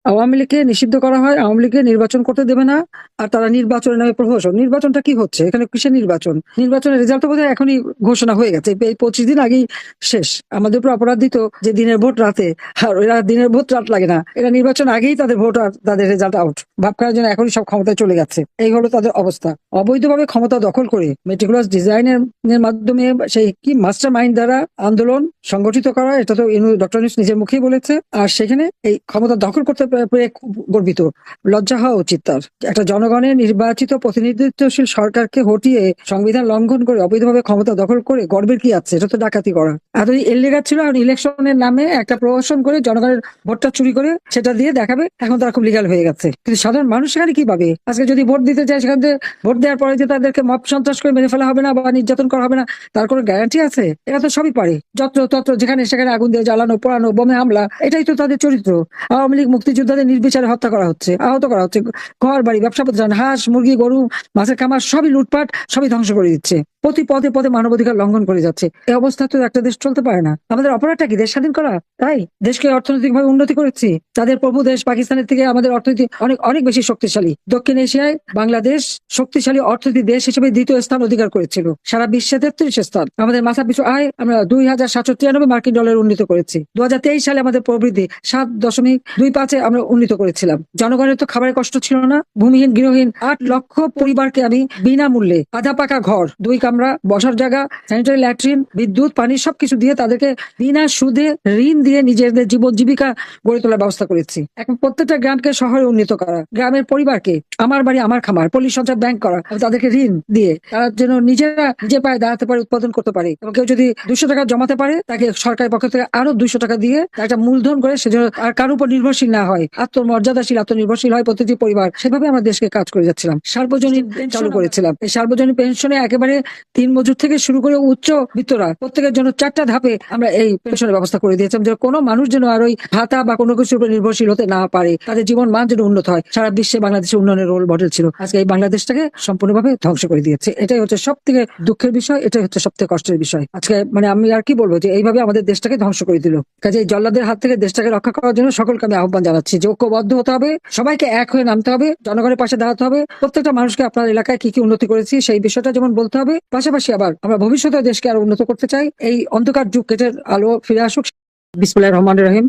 আওয়ামী লীগকে নিষিদ্ধ করা হয়, আওয়ামী লীগকে নির্বাচন করতে দেবে না, আর তারা নির্বাচনের নামে প্রহসন। নির্বাচনটা কি হচ্ছে এখানে? কিসের নির্বাচন? নির্বাচনের রেজাল্ট তো বোধহয় এখনই ঘোষণা হয়ে গেছে, এই 25 দিন আগেই শেষ। আমাদের উপর অপরাধ দিত যে দিনের ভোট রাতে, আর এরা দিনের ভোট রাত লাগে না, এরা নির্বাচন আগেই তাদের ভোট আর তাদের রেজাল্ট আউট ভাব করার জন্য এখনই সব ক্ষমতায় চলে যাচ্ছে। এই হলো তাদের অবস্থা। অবৈধভাবে ক্ষমতা দখল করে মেটিকুলাস ডিজাইনের মাধ্যমে সেই কি মাস্টার মাইন্ড দ্বারা আন্দোলন সংগঠিত করা, এটা তো ডক্টর ইউনূস নিজের মুখেই বলেছে। আর সেখানে এই ক্ষমতা দখল করতে পেরে খুব গর্বিত, লজ্জা হওয়া উচিত তার। একটা জনগণের নির্বাচিত প্রতিনিধিত্বশীল সরকারকে হটিয়ে সংবিধান লঙ্ঘন করে অবৈধভাবে ক্ষমতা দখল করে গর্বের কি আছে? এটা তো ডাকাতি করা। এতদিন এলিগেট ছিল, আর ইলেকশনের নামে একটা প্রহসন করে জনগণের ভোটটা চুরি করে সেটা দিয়ে দেখাবে এখন তারা খুব লিগাল হয়ে গেছে। কিন্তু সাধারণ মানুষ সেখানে কি পাবে? আজকে যদি ভোট দিতে চায়, সেখান থেকে ভোট দেওয়ার পরে যে তাদেরকে মব সন্ত্রাস করে মেরে ফেলা হবে না বা নির্যাতন করা হবে না, তার কোনো গ্যারান্টি আছে? এরা তো সবই পারে, যত্র তত্র যেখানে সেখানে আগুন দিয়ে জ্বালানো, পোড়ানো, বোমে হামলা, এটাই তো তাদের চরিত্র। আওয়ামী লীগ মুক্তিযোদ্ধাদের নির্বিচারে হত্যা করা হচ্ছে, আহত করা হচ্ছে, ঘর বাড়ি, ব্যবসা প্রতিষ্ঠান, হাঁস মুরগি গরু মাছের খামার সবই লুটপাট, সবই ধ্বংস করে দিচ্ছে। প্রতি পদে পদে মানবাধিকার লঙ্ঘন করে যাচ্ছে। এই অবস্থা তো একটা দেশ চলতে পারে না। আমাদের অপরাধটা কি? দেশ স্বাধীন করা? তাই দেশকে অর্থনৈতিকভাবে উন্নতি করেছি। তাদের প্রভু দেশ পাকিস্তানের থেকে আমাদের অর্থনীতি অনেক অনেক বেশি শক্তিশালী। দক্ষিণ এশিয়ায় বাংলাদেশ শক্তিশালী অর্থনীতি দেশ হিসেবে দ্বিতীয় স্থান অধিকার করেছিল, সারা বিশ্বে 33 স্থান। আমাদের মাথা পিছু আয় আমরা 2793 মার্কিন ডলার উন্নীত করেছি। 2023 সালে আমাদের প্রবৃদ্ধি 7.25 আমরা উন্নীত করেছিলাম। জনগণের তো খাবারের কষ্ট ছিল না। ভূমিহীন গৃহহীন 8 লক্ষ পরিবারকে আমি বিনামূল্যে আধা পাকা ঘর, 2 কামরা, বসার জায়গা, স্যানিটারি ল্যাট্রিন, বিদ্যুৎ, পানি সবকিছু দিয়ে তাদেরকে বিনা সুদে ঋণ দিয়ে নিজেদের জীবন জীবিকা গড়ে তোলার ব্যবস্থা করেছি। এখন প্রত্যেকটা গ্রামকে শহরে উন্নীত করা, গ্রামের পরিবারকে আমার বাড়ি আমার খামার, পল্লী সঞ্চয় ব্যাংক করা, তাদেরকে ঋণ দিয়ে তারা যেন নিজেরা নিজে পায়ে দাঁড়াতে পারে, উৎপাদন করতে পারে। এবং কেউ যদি 200 টাকা জমাতে পারে, তাকে সরকারের পক্ষ থেকে আরো 200 টাকা দিয়ে একটা মূলধন করে সে যেন আর কারোর উপর নির্ভরশীল না হয়, আত্মমর্যাদাশীল আত্মনির্ভরশীল হয় প্রতিটি পরিবার। সেভাবে আমরা দেশকে কাজ করে যাচ্ছিলাম। সার্বজনীন চালু করেছিলাম। এই সার্বজনীন পেনশনে একেবারে 3 মজুর থেকে শুরু করে উচ্চ বিত্তরা প্রত্যেকের জন্য 4টা ধাপে আমরা এই পেনশনের ব্যবস্থা করে দিয়েছিলাম, যে কোনো মানুষ যেন আর ওই ভাতা বা কোনো কিছুর উপর নির্ভরশীল হতে না পারে, তাদের জীবন মান যেন উন্নত হয়। সারা বিশ্বে বাংলাদেশের উন্নয়নের রোল মডেল ছিল। আজকে এই বাংলাদেশটাকে সম্পূর্ণভাবে ধ্বংস করে দিয়েছে। এটাই হচ্ছে সব থেকে দুঃখের বিষয়, এটাই হচ্ছে সব থেকে কষ্টের বিষয়। আজকে মানে আমি আর কি বলবো, যে এইভাবে আমাদের দেশটাকে ধ্বংস করে দিল। কাজে এই জল্লাদের হাত থেকে দেশটাকে রক্ষা করার জন্য সকলকে আমি আহ্বান জানাচ্ছি যে ঐক্যবদ্ধ হতে হবে, সবাইকে এক হয়ে নামতে হবে, জনগণের পাশে দাঁড়াতে হবে। প্রত্যেকটা মানুষকে আপনার এলাকায় কি কি উন্নতি করেছি সেই বিষয়টা যেমন বলতে হবে, পাশাপাশি আবার আমরা ভবিষ্যতে দেশকে আরো উন্নত করতে চাই। এই অন্ধকার যুগ কেটে আলো ফিরে আসুক। বিসমিল্লাহির রহমানির রহিম।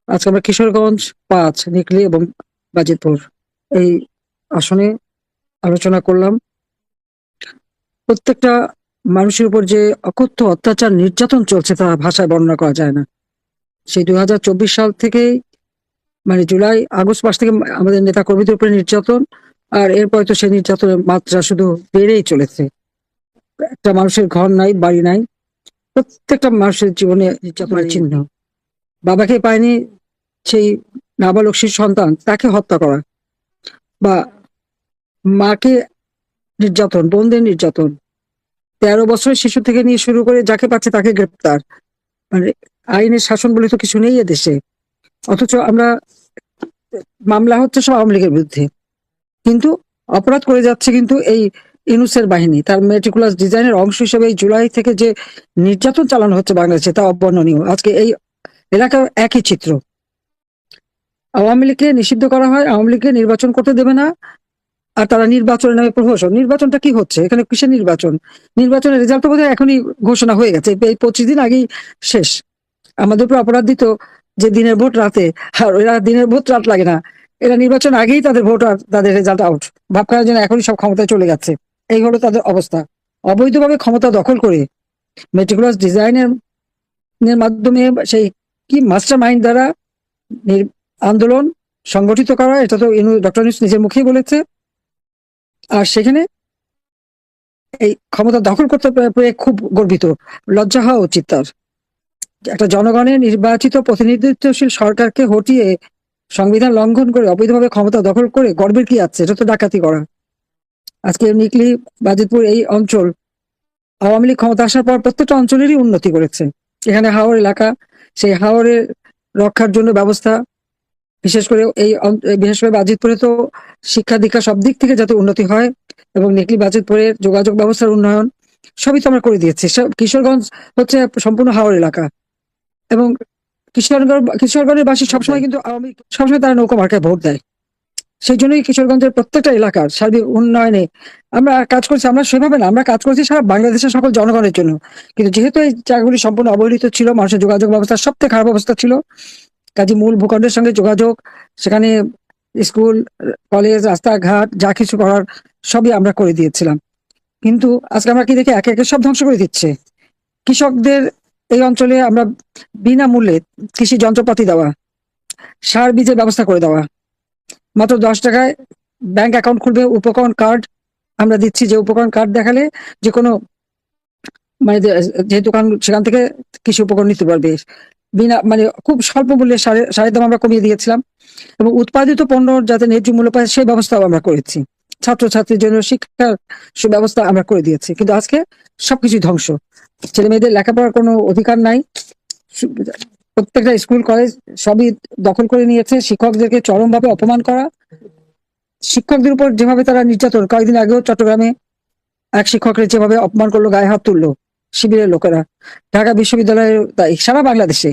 আজকে আমরা কিশোরগঞ্জ 5, নিকলি এবং বাজিতপুর এই আসনে আলোচনা করলাম। প্রত্যেকটা মানুষের উপর যে অকথ্য অত্যাচার নির্যাতন চলছে তা ভাষায় বর্ণনা করা যায় না। সেই 2024 সাল থেকে, মানে জুলাই আগস্ট মাস থেকে আমাদের নেতা কর্মীদের উপরে নির্যাতন, আর এরপরে তো সেই নির্যাতনের মাত্রা শুধু বেড়েই চলেছে। একটা মানুষের ঘর নাই, বাড়ি নাই, প্রত্যেকটা মানুষের জীবনে নির্যাতনের চিহ্ন। বাবাকে পায়নি সেই নাবালক শিশু সন্তান, তাকে হত্যা করা, বা মাকে নির্যাতন, বোনদের নির্যাতন, 13 বছরের শিশু থেকে নিয়ে শুরু করে যাকে পাচ্ছে তাকে গ্রেপ্তার। মানে আইনের শাসন বলে তো কিছু নেই এদেশে। অথচ আমরা মামলা হচ্ছে সব আওয়ামী লীগের বিরুদ্ধে, কিন্তু অপরাধ করে যাচ্ছে কিন্তু এই ইউনূসের বাহিনী। তার মেটিকুলাস ডিজাইনের অংশ হিসেবে এই জুলাই থেকে যে নির্যাতন চালানো হচ্ছে বাংলাদেশে, তা অবর্ণনীয়। আজকে এই এলাকায় একই চিত্র। আওয়ামী লীগকে নিষিদ্ধ করা হয়, আওয়ামী লীগকে নির্বাচন করতে দেবে না, আর তারা নির্বাচনের নামে প্রহসন। নির্বাচনটা কি হচ্ছে এখানে? কিসের নির্বাচন? নির্বাচনের রেজাল্ট তো বোধহয় এখনই ঘোষণা হয়ে গেছে, এই 25 দিন আগেই শেষ। আমাদের উপর অপরাধ দিত যে দিনের ভোট রাতে, আর এরা দিনের ভোট রাত লাগে না, এরা নির্বাচন আগেই তাদের ভোট আর তাদের রেজাল্ট আউট ভাব করার জন্য এখনই সব ক্ষমতায় চলে যাচ্ছে। এই হলো তাদের অবস্থা। অবৈধভাবে ক্ষমতা দখল করে মেটিকুলাস ডিজাইনের মাধ্যমে সেই কি মাস্টার মাইন্ড দ্বারা আন্দোলন সংগঠিত করা, এটা তো ডক্টর ইউনূস নিজের মুখেই বলেছে। আর সেখানে এই ক্ষমতা দখল করতে পেরে খুব গর্বিত, লজ্জা হওয়া উচিত তার। একটা জনগণের নির্বাচিত প্রতিনিধিত্বশীল সরকারকে হটিয়ে সংবিধান লঙ্ঘন করে অবৈধভাবে ক্ষমতা দখল করে গর্বের কি আছে? এটা তো ডাকাতি করা। আজকে নিকলি বাজিতপুর এই অঞ্চল আওয়ামী লীগ ক্ষমতা আসার পর প্রত্যেকটা অঞ্চলেরই উন্নতি করেছে। এখানে হাওর এলাকা, সেই হাওরের রক্ষার জন্য ব্যবস্থা, বিশেষ করে বিশেষ করে বাজিতপুরে তো শিক্ষা দীক্ষা সব দিক থেকে যাতে উন্নতি হয়, এবং নিকলি বাজিতপুরের যোগাযোগ ব্যবস্থার উন্নয়ন সবই তো আমরা করে দিয়েছি। কিশোরগঞ্জ হচ্ছে সম্পূর্ণ হাওর এলাকা, এবং কিশোরগঞ্জের বাসী সবসময় কিন্তু সবসময় তারা নৌকা মার্কায় ভোট দেয়। সেই জন্যই কিশোরগঞ্জের প্রত্যেকটা এলাকার সার্বিক উন্নয়নে আমরা কাজ করছি। আমরা সেভাবে না, আমরা কাজ করছি সারা বাংলাদেশের সকল জনগণের জন্য। কিন্তু যেহেতু এই জায়গাগুলি সম্পূর্ণ অবহেলিত ছিল, মানুষের যোগাযোগ ব্যবস্থা সবথেকে খারাপ অবস্থা ছিল, কাজে মূল ভূখণ্ডের সঙ্গে যোগাযোগ, সেখানে স্কুল, কলেজ, রাস্তাঘাট যা কিছু করার সবই আমরা করে দিয়েছিলাম। কিন্তু আজকে আমরা কি দেখি, একে একে সব ধ্বংস করে দিচ্ছে। কৃষকদের এই অঞ্চলে আমরা বিনামূল্যে কৃষি যন্ত্রপাতি দেওয়া, সার বীজের ব্যবস্থা করে দেওয়া, মাত্র 10 টাকায় ব্যাংক অ্যাকাউন্ট খুলবে, উপকরণ কার্ড আমরা দিচ্ছি, যে উপকরণ কার্ড দেখালে যে কোনো মানে যে দোকান সেখান থেকে কৃষি উপকরণ নিতে পারবে বিনা, মানে খুব স্বল্প মূল্যে সারের দাম আমরা কমিয়ে দিয়েছিলাম, এবং উৎপাদিত পণ্য যাতে ন্যায্য মূল্য পায় সেই ব্যবস্থাও আমরা করেছি। ছাত্রছাত্রীর জন্য শিক্ষার সুব্যবস্থা আমরা করে দিয়েছি। কিন্তু আজকে সবকিছু ধ্বংস, ছেলে মেয়েদের লেখাপড়ার কোনো অধিকার নাই, প্রত্যেকটা স্কুল কলেজ সবই দখল করে নিয়েছে। শিক্ষকদেরকে চরমভাবে অপমান করা, শিক্ষকদের উপর যেভাবে তারা নির্যাতন, কয়েকদিন আগেও চট্টগ্রামে এক শিক্ষকের যেভাবে অপমান করলো, গায়ে হাত তুললো শিবিরের লোকেরা, ঢাকা বিশ্ববিদ্যালয়ের তাই সারা বাংলাদেশে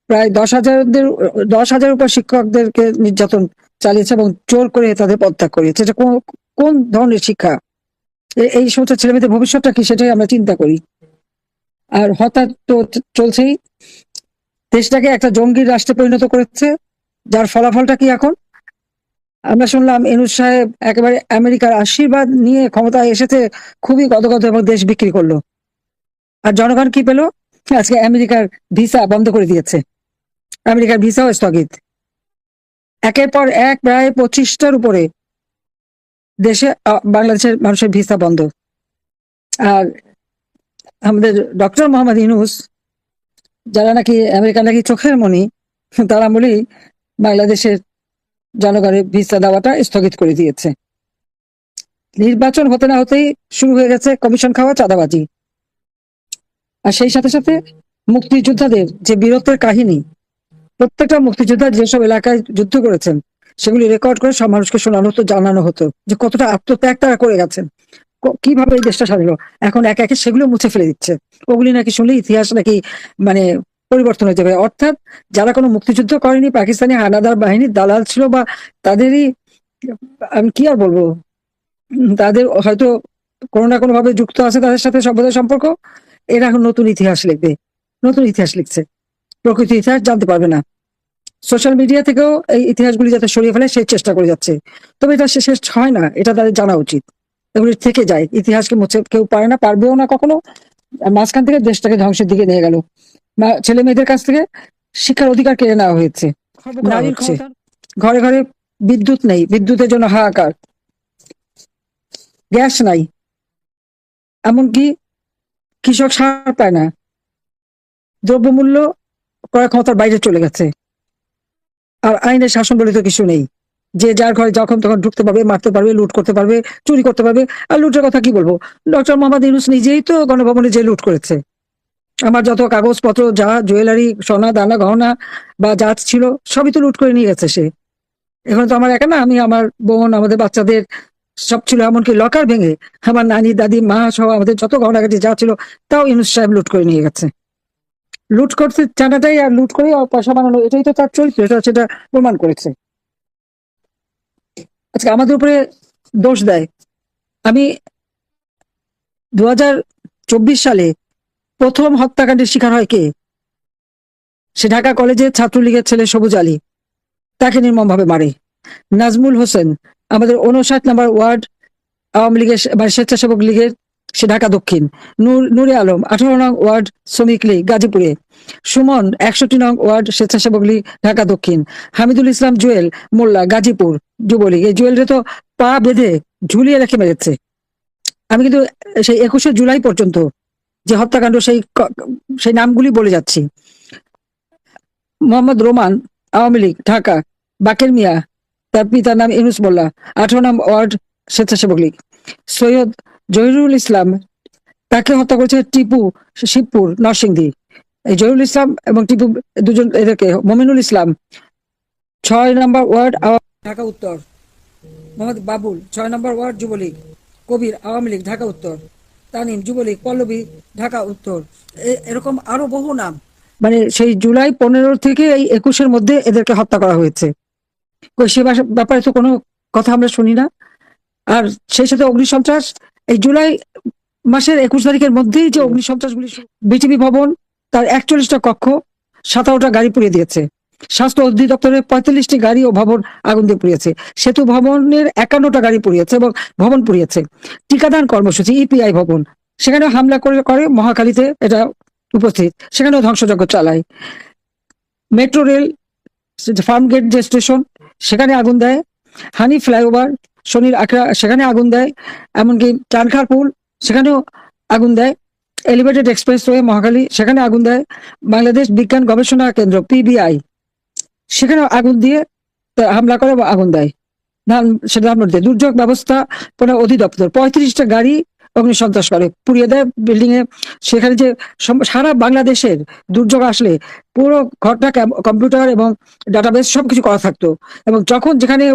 প্রায় 10,000 উপর শিক্ষকদেরকে নির্যাতন চালিয়েছে এবং জোর করে তাদের পদত্যাগ করিয়েছে। এটা কোন ধরনের শিক্ষা? এই সমস্ত ছেলেমেয়েদের ভবিষ্যৎটা কি, সেটাই আমরা চিন্তা করি। আর হঠাৎ তো চলছেই, দেশটাকে একটা জঙ্গির রাষ্ট্রে পরিণত করেছে, যার ফলাফলটা কি এখন আমরা শুনলাম। ইউনূস সাহেব একেবারে আমেরিকার আশীর্বাদ নিয়ে ক্ষমতায় এসেছে, খুবই গদগদ, এবং দেশ বিক্রি করলো। আর জনগণ কি পেল? আজকে আমেরিকার ভিসা বন্ধ করে দিয়েছে, আমেরিকার ভিসাও স্থগিত। একের পর এক প্রায় 25টার উপরে দেশে বাংলাদেশের মানুষের ভিসা বন্ধ। আর আমাদের ডক্টর মোহাম্মদ ইউনূস, যারা নাকি আমেরিকা নাকি চোখের মণি, তারা বলি বাংলাদেশের জনগণের ভিসা দেওয়াটা স্থগিত করে দিয়েছে। নির্বাচন হতে না হতেই শুরু হয়ে গেছে কমিশন খাওয়া, চাঁদাবাজি। আর সেই সাথে সাথে মুক্তিযোদ্ধাদের যে বীরত্বের কাহিনী, প্রত্যেকটা মুক্তিযোদ্ধা যেসব এলাকায় যুদ্ধ করেছেন সেগুলি রেকর্ড করে সব মানুষকে শোনানো হতো, জানানো হতো যে কতটা আত্মত্যাগ তারা করে গেছেন, কিভাবে এই দেশটা স্বাধীন হলো। এখন একে একে সেগুলো মুছে ফেলে দিচ্ছে। ওগুলি নাকি শুনলে ইতিহাস নাকি মানে পরিবর্তন হয়ে যাবে। অর্থাৎ যারা কোনো মুক্তিযুদ্ধ করেনি, পাকিস্তানি হানাদার বাহিনীর দালাল ছিল, বা তাদেরই, আমি কি আর বলবো, তাদের হয়তো কোনো না কোনো ভাবে যুক্ত আছে তাদের সাথে সভ্যতার সম্পর্ক, এরা এখন নতুন ইতিহাস লিখবে, নতুন ইতিহাস লিখছে, প্রকৃত ইতিহাস জানতে পারবে না। সোশ্যাল মিডিয়া থেকেও এই ইতিহাসগুলি যাতে সরিয়ে ফেলে সেই চেষ্টা করে যাচ্ছে। তবে এটা শেষ হয় না, এটা তাদের জানা উচিত। এগুলি থেকে যায়, ইতিহাসকে মুছে কেউ পারে না, পারবেও না কখনো। মাঝখান থেকে দেশটাকে ধ্বংসের দিকে নিয়ে গেল। ছেলে মেয়েদের কাছ থেকে শিক্ষার অধিকার কেড়ে নেওয়া হয়েছে। নারীর ক্ষমতা, ঘরে ঘরে বিদ্যুৎ নেই, বিদ্যুতের জন্য হাহাকার, গ্যাস নাই, এমনকি কৃষক সার পায় না, দ্রব্যমূল্য ক্রয় ক্ষমতার বাইরে চলে গেছে। আর আইনের শাসন বলে তো কিছু নেই, যে যার ঘরে যখন তখন ঢুকতে পারবে, মারতে পারবে, লুট করতে পারবে, চুরি করতে পারবে। আর লুটের কথা কি বলবো, ডক্টর মোহাম্মদ ইউনূস নিজেই তো গণভবনে যে লুট করেছে। আমার যত কাগজপত্র, যা জুয়েলারি, সোনা দানা গহনা বা যা ছিল সবই তো লুট করে নিয়ে গেছে সে। এখন তো আমার একা না, আমি, আমার বোন, আমাদের বাচ্চাদের সব ছিল, এমনকি লকার ভেঙে আমার নানি, দাদি, মা সহ আমাদের যত গহনাগাটি যা ছিল তাও ইউনূস সাহেব লুট করে নিয়ে গেছে। লুট করতে জানাটাই, আর লুট করে পয়সা বানানো, এটাই তো তার চরিত্র, এটা সেটা প্রমাণ করেছে। আজকে আমাদের উপরে দোষ দেয়। আমি 2024 সালে প্রথম হত্যাকাণ্ডের শিকার হয় কে? সে ঢাকা কলেজের ছাত্রলীগের ছেলে সবুজ আলী, তাকে নির্মমভাবে মারে। নাজমুল হোসেন, আমাদের 59 নম্বর ওয়ার্ড আওয়ামী লীগের স্বেচ্ছাসেবক লীগের, সে ঢাকা দক্ষিণ। নুরে আলম 18 নং ওয়ার্ড শ্রমিক লীগ গাজীপুরে। সুমন 61 নং ওয়ার্ড স্বেচ্ছাসেবক লীগ ঢাকা দক্ষিণ। হামিদুল ইসলাম জুয়েল মোল্লা গাজীপুর যুবলীগ। এই জুয়েলরে তো পা বেঁধে ঝুলিয়ে রেখে মেরেছে। আমি কিন্তু সেই 21শে জুলাই পর্যন্ত যে হত্যাকাণ্ড, সেই নামগুলি বলে যাচ্ছি। মোহাম্মদ রোমান আওয়ামী লীগ ঢাকা, বাকের মিয়া তার পিতার নাম ইউনূস মোল্লা 18 নং ওয়ার্ড স্বেচ্ছাসেবক লীগ। সৈয়দ জহিরুল ইসলাম, তাকে হত্যা করেছে টিপু, শিবপুর নরসিংদী। এই জহিরুল ইসলাম এবং টিপু দুজন, এদেরকে মমিনুল ইসলাম 6 নম্বর ওয়ার্ড ঢাকা উত্তর। মোহাম্মদ বাবুল 6 নম্বর ওয়ার্ড যুবলীগ। কবির আওয়ামী লীগ ঢাকা উত্তর। তানিম যুবলীগ। পল্লবী ঢাকা উত্তর। এরকম আরো বহু নাম, মানে সেই জুলাই 15 থেকে এই 21-এর মধ্যে এদেরকে হত্যা করা হয়েছে। সে ব্যাপারে তো কোনো কথা আমরা শুনি না। আর সেই সাথে অগ্নিসন্ত্রাস এই জুলাই মাসের 21 তারিখের মধ্যেই যে অগ্নিসন্ত্রাসগুলি, বিটিভি ভবন তার 41টা কক্ষ, 17টা গাড়ি পুড়িয়ে দিয়েছে। স্বাস্থ্য অধিদপ্তরের 45টি গাড়ি ও ভবন আগুন দিয়ে পুড়িয়েছে। সেতু ভবনের 51টা গাড়ি পুড়িয়েছে এবং ভবন পুড়িয়েছে। টিকাদান কর্মসূচি ইপিআই ভবন, সেখানেও হামলা করে মহাখালীতে এটা উপস্থিত, সেখানেও ধ্বংসযজ্ঞ চালায়। মেট্রো রেল ফার্ম গেট যে স্টেশন, সেখানে আগুন দেয়। হানি ফ্লাইওভার শনির আখড়া, সেখানে আগুন দেয়। এমনকি চানখার পুল, সেখানেও আগুন দেয়। এলিভেটেড এক্সপ্রেসওয়ে মহাখালী, সেখানে আগুন দেয়। বাংলাদেশ বিজ্ঞান গবেষণা কেন্দ্র পিবিআই, সেখানেও আগুন দিয়ে হামলা করে আগুন দেয়। সেটা দুর্যোগ ব্যবস্থাপনা অধিদপ্তর 35টা গাড়ি অগ্নিসন্ত্রাস করে পুড়িয়ে দেয় বিল্ডিং এ। সেখানে যে সারা বাংলাদেশের দুর্যোগ আসলে পুরো ঘরটা কম্পিউটার এবং ডাটাবেস সবকিছু করা থাকতো, এবং যখন যেখানে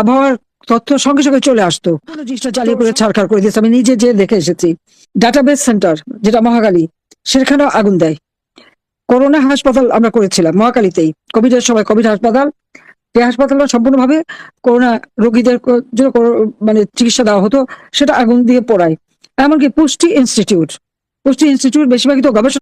আবহাওয়ার তথ্য সঙ্গে সঙ্গে চলে আসতো, জিনিসটা চালিয়ে করে ছাড়খাড় করে দিয়েছে। আমি নিজে যে দেখে এসেছি। ডাটাবেস সেন্টার যেটা মহাখালী, সেখানেও আগুন দেয়। করোনা হাসপাতাল আমরা করেছিলাম মহাখালীতেই, কোভিডের সময় কোভিড হাসপাতাল, যে হাসপাতালটা সম্পূর্ণভাবে করোনা রোগীদের জন্য মানে চিকিৎসা দেওয়া হতো, সেটা আগুন দিয়ে পোড়ায়। এমনকি পুষ্টি ইনস্টিটিউট বেশিরভাগই তো গবেষণা